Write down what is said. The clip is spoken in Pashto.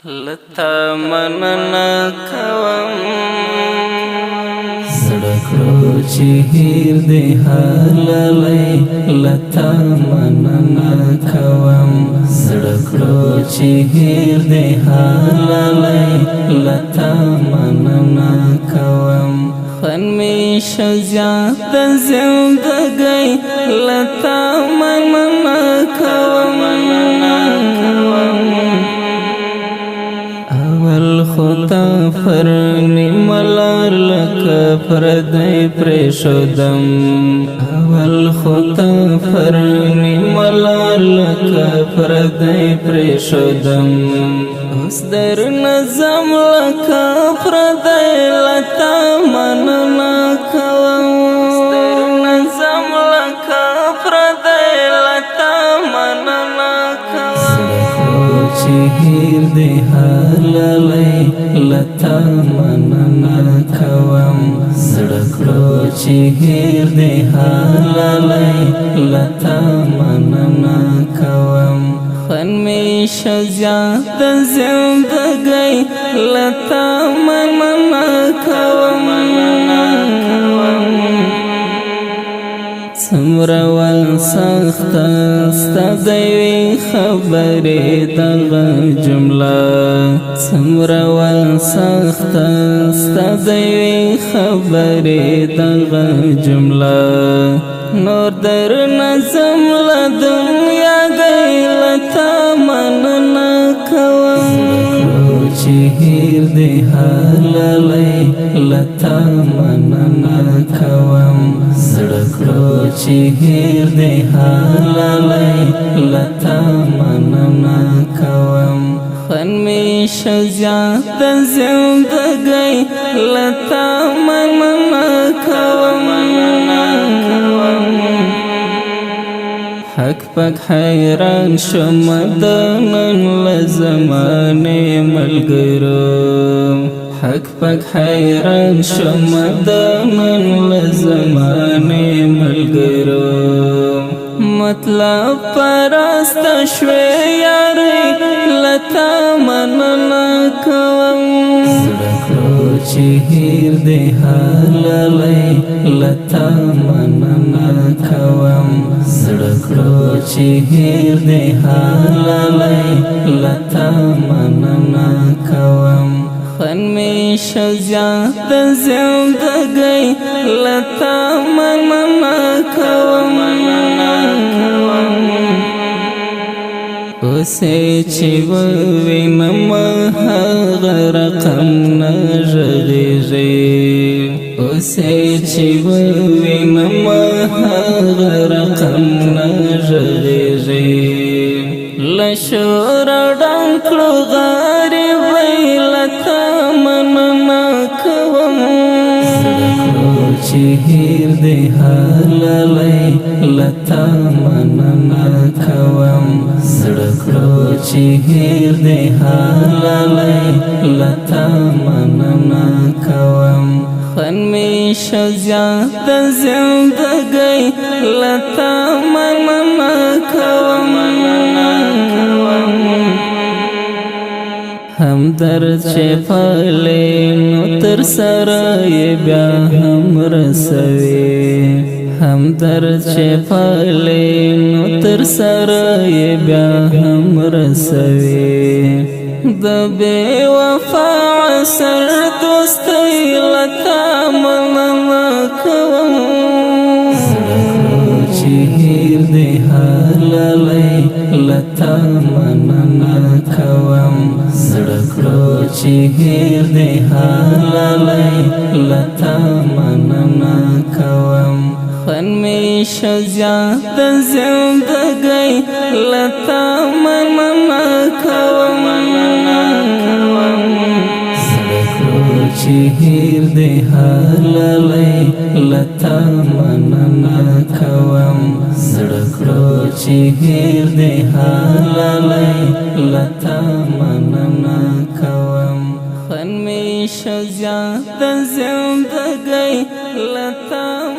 لتا مننا کوم زړکړو چې هیر دې حلالای لتا مننا کوم زړکړو چې هیر دې حلالای لتا مننا کوم خن می شزیات زندګۍ لتا مننا کوم خدا فرنی ملار لکا پردی پریشدم اول خدا فرنی ملار لکا پردی پریشدم اس در نظم لکا پردی لتا مننا کوم اس در نظم لکا پردی لتا مننا کوم هیر دې حلالای لتا مننا کوم زړکړو چې هیر دې حلالای لتا مننا کوم خن می شزیات زندګۍ لتا مننا کوم څومره ول سخت ستا د یوې خبرې دغه جمله څومره ول سخت ستا د یوې خبرې دغه جمله نور در نظم له دنیا گئی لتا مننا کوم چې هیر دې حلالای لتا مننا کوم زړکړو چې هیر دې حلالای لتا مننا کوم خن می شزیات زندګۍ لتا مننا کوم حق پک حیران شم د نن له زمانې ملګرو حق پک حیران شم د نن له زمانې ملګرو مطلب پرست شوې یارې لتا مننا کوم زړکړو چې هیر دې حلالای لتا مننا کوم زړکړو چې هیر دې حلالای لتا مننا کوم خن می شزیات زندګۍ لتا مننا کوم اوسې چې ووینم هغه رقم نه غږېږي اوسې چې ووینم هغه رقم نه غږېږي له شوره ډنګ کړو غریبۍ لتا مننا کوم چې هیر دې حلالای لتا مننا کوم زړکړو چې هیر دې حلالای لتا مننا کوم خن می شزیات زندګۍ لتا مننا کوم هم درد چې پالې نو تر سره یې بیا هم رسوي هم درد چې پالې نو تر سره یې بیا هم رسوي د بې وفا عسر دوستۍ لتا مننا کوم چې هیر دې حلالای لتا مننا کوم زړکړو چې هیر دې حلالای لتا مننا کوم خن می شزیات زندګۍ لتا مننا کوم زړکړو چې هیر دې حلالای لتا مننا کوم زړکړو چې هیر دې حلالای لتا مننا کوم خن می شزیات زندګۍ لتا